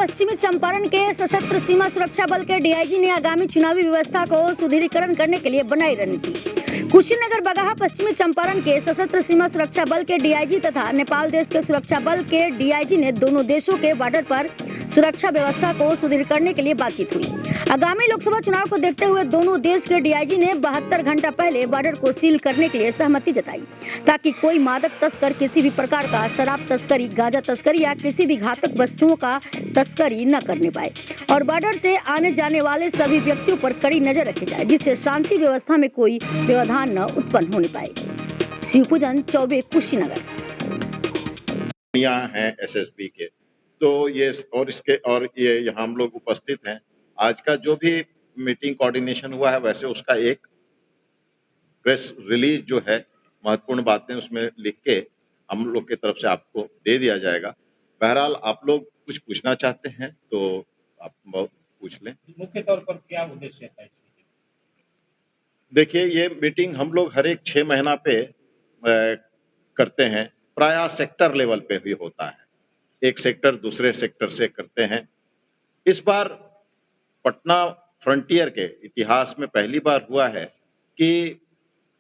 पश्चिमी चंपारण के सशस्त्र सीमा सुरक्षा बल के डीआईजी ने आगामी चुनावी व्यवस्था को सुदृढ़ीकरण करने के लिए बनाई रणनीति। कुशीनगर बगहा पश्चिमी चंपारण के सशस्त्र सीमा सुरक्षा बल के डीआईजी तथा नेपाल देश के सुरक्षा बल के डीआईजी ने दोनों देशों के बॉर्डर पर सुरक्षा व्यवस्था को सुदृढ़ करने के लिए बातचीत हुई। आगामी लोकसभा चुनाव को देखते हुए दोनों देश के डीआईजी ने 72 घंटा पहले बॉर्डर को सील करने के लिए सहमति जताई, ताकि कोई मादक तस्कर किसी भी प्रकार का शराब तस्करी, गांजा तस्करी या किसी भी घातक वस्तुओं का तस्करी न करने पाए और बॉर्डर से आने जाने वाले सभी व्यक्तियों पर कड़ी नजर रखी जाए, जिससे शांति व्यवस्था में कोई व्यवधान न उत्पन्न होने पाए। शिवपूजन चौबे, कुशीनगर। हैं एसएसबी के, तो ये यहाँ हम लोग उपस्थित हैं। आज का जो भी मीटिंग कोऑर्डिनेशन हुआ है, वैसे उसका एक प्रेस रिलीज जो है, महत्वपूर्ण बातें उसमें लिख के हम लोग की तरफ से आपको दे दिया जाएगा। बहरहाल आप लोग कुछ पूछना चाहते हैं तो आप पूछ लें। मुख्य तौर पर क्या उद्देश्य है? देखिए, ये मीटिंग हम लोग हर एक 6 महीना पे करते हैं। प्रायः सेक्टर लेवल पे भी होता है, एक सेक्टर दूसरे सेक्टर से करते हैं। इस बार पटना फ्रंटियर के इतिहास में पहली बार हुआ है कि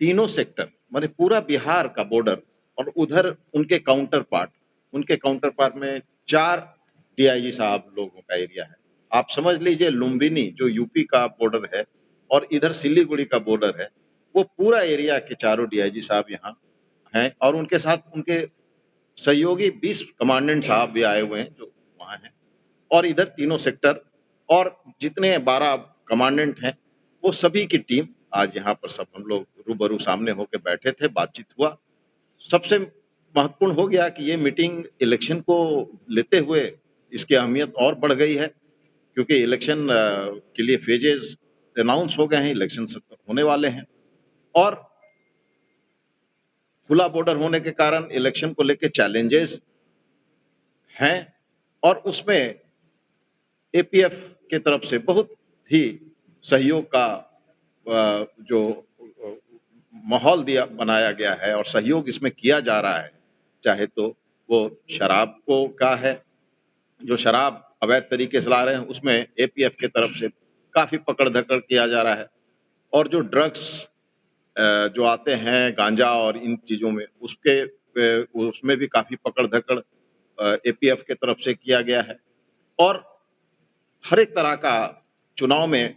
तीनों सेक्टर माने पूरा बिहार का बॉर्डर और उधर उनके काउंटर पार्ट में 4 डीआईजी साहब लोगों का एरिया है। आप समझ लीजिए, लुम्बिनी जो यूपी का बॉर्डर है और इधर सिलीगुड़ी का बॉर्डर है, वो पूरा एरिया के चारों डीआईजी साहब यहाँ हैं और उनके साथ उनके सहयोगी 20 कमांडेंट साहब भी आए हुए हैं जो वहाँ हैं। और इधर तीनों सेक्टर और जितने 12 कमांडेंट हैं, वो सभी की टीम आज यहाँ पर सब हम लोग रूबरू सामने होकर बैठे थे, बातचीत हुआ। सबसे महत्वपूर्ण हो गया कि ये मीटिंग इलेक्शन को लेते हुए इसकी अहमियत और बढ़ गई है, क्योंकि इलेक्शन के लिए फेजेस अनाउंस हो गए हैं, इलेक्शन होने वाले हैं और खुला बॉर्डर होने के कारण इलेक्शन को लेकर चैलेंजेस हैं और उसमें एपीएफ के तरफ से बहुत ही सहयोग का जो माहौल बनाया गया है और सहयोग इसमें किया जा रहा है। चाहे तो वो शराब का है, जो शराब अवैध तरीके से ला रहे हैं उसमें एपीएफ के तरफ से काफी पकड़ धकड़ किया जा रहा है और जो ड्रग्स जो आते हैं, गांजा और इन चीजों में उसमें भी काफी पकड़ धकड़ एपीएफ के तरफ से किया गया है और हर एक तरह का चुनाव में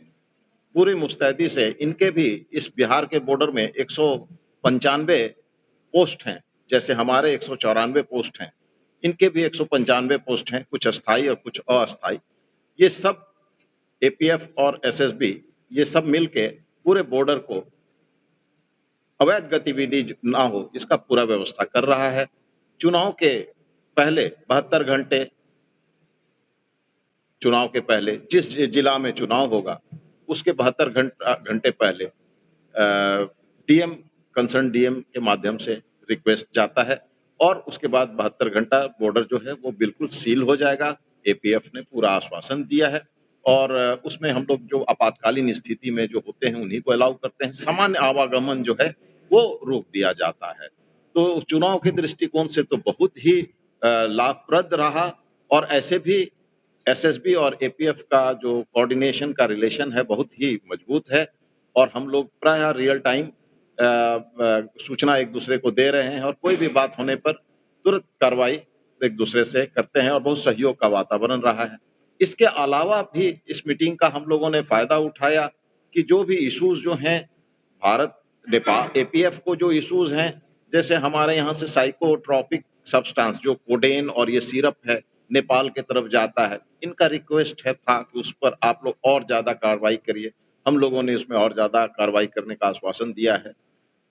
पूरी मुस्तैदी से इनके भी इस बिहार के बॉर्डर में 195 पोस्ट हैं, जैसे हमारे 194 पोस्ट हैं, इनके भी 195 पोस्ट हैं, कुछ अस्थाई और कुछ अस्थाई। ये सब एपीएफ और एसएसबी ये सब मिलके पूरे बॉर्डर को अवैध गतिविधि ना हो इसका पूरा व्यवस्था कर रहा है। चुनाव के पहले 72 घंटे, चुनाव के पहले जिस जिला में चुनाव होगा उसके 72 घंटे पहले कंसर्न डीएम के माध्यम से रिक्वेस्ट जाता है और उसके बाद 72 घंटा बॉर्डर जो है वो बिल्कुल सील हो जाएगा। एपीएफ ने पूरा आश्वासन दिया है और उसमें हम लोग जो आपातकालीन स्थिति में जो होते हैं उन्हीं को अलाउ करते हैं, सामान्य आवागमन जो है वो रोक दिया जाता है। तो चुनाव के दृष्टिकोण से तो बहुत ही लाभप्रद रहा और ऐसे भी एसएसबी और एपीएफ का जो कोऑर्डिनेशन का रिलेशन है बहुत ही मजबूत है और हम लोग प्रायः रियल टाइम सूचना एक दूसरे को दे रहे हैं और कोई भी बात होने पर तुरंत कार्रवाई एक दूसरे से करते हैं और बहुत सहयोग का वातावरण रहा है। इसके अलावा भी इस मीटिंग का हम लोगों ने फायदा उठाया कि जो भी इश्यूज जो हैं भारत नेपाल एपीएफ को जो इश्यूज हैं, जैसे हमारे यहाँ से साइकोट्रॉपिक सब्सटेंस जो कोडेन और ये सिरप है नेपाल के तरफ जाता है, इनका रिक्वेस्ट था कि उस पर आप लोग और ज्यादा कार्रवाई करिए। हम लोगों ने इसमें और ज्यादा कार्रवाई करने का आश्वासन दिया है।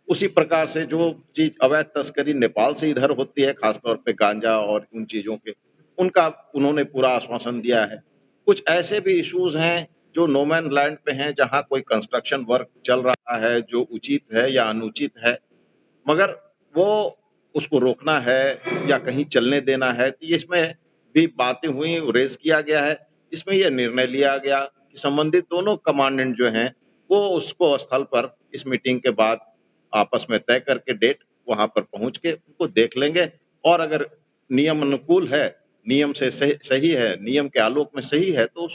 उसी प्रकार से जो चीज अवैध तस्करी नेपाल से इधर होती है, खासतौर पे गांजा और उन चीजों के, उनका उन्होंने पूरा आश्वासन दिया है। कुछ ऐसे भी इश्यूज हैं जो नो मैन लैंड पे हैं, जहां कोई कंस्ट्रक्शन वर्क चल रहा है जो उचित है या अनुचित है, मगर वो उसको रोकना है या कहीं चलने देना है, तो इसमें भी बातें हुई, रेज किया गया है। इसमें यह निर्णय लिया गया कि संबंधित दोनों कमांडेंट जो हैं वो उसको स्थल पर इस मीटिंग के बाद आपस में तय करके डेट वहां पर पहुंच के उनको देख लेंगे और अगर नियम अनुकूल है, नियम से सही है, नियम के आलोक में सही है, तो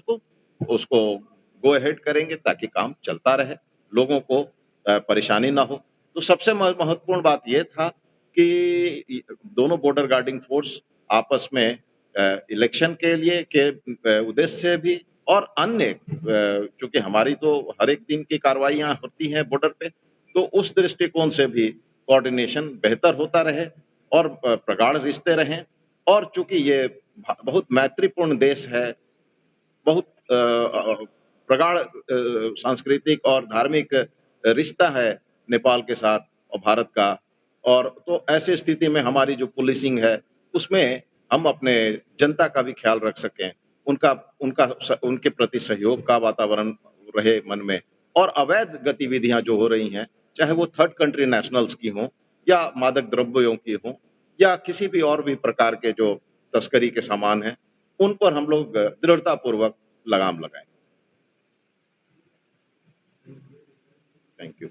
उसको गो अहेड करेंगे ताकि काम चलता रहे, लोगों को परेशानी ना हो। तो सबसे महत्वपूर्ण बात ये था कि दोनों बॉर्डर गार्डिंग फोर्स आपस में इलेक्शन के लिए के उद्देश्य से भी और अन्य चूँकि हमारी तो हर एक दिन की कार्रवाइयाँ होती हैं बॉर्डर पे, तो उस दृष्टिकोण से भी कोऑर्डिनेशन बेहतर होता रहे और प्रगाढ़ रिश्ते रहें और चूँकि ये बहुत मैत्रीपूर्ण देश है, बहुत प्रगाढ़ सांस्कृतिक और धार्मिक रिश्ता है नेपाल के साथ और भारत का और तो ऐसी स्थिति में हमारी जो पुलिसिंग है, उसमें हम अपने जनता का भी ख्याल रख सकें, उनका उनका उनके प्रति सहयोग का वातावरण रहे मन में और अवैध गतिविधियां जो हो रही हैं, चाहे वो थर्ड कंट्री नेशनल्स की हों या मादक द्रव्यों की हों या किसी भी और भी प्रकार के जो तस्करी के सामान हैं, उन पर हम लोग दृढ़तापूर्वक लगाम लगाएँ। Thank you.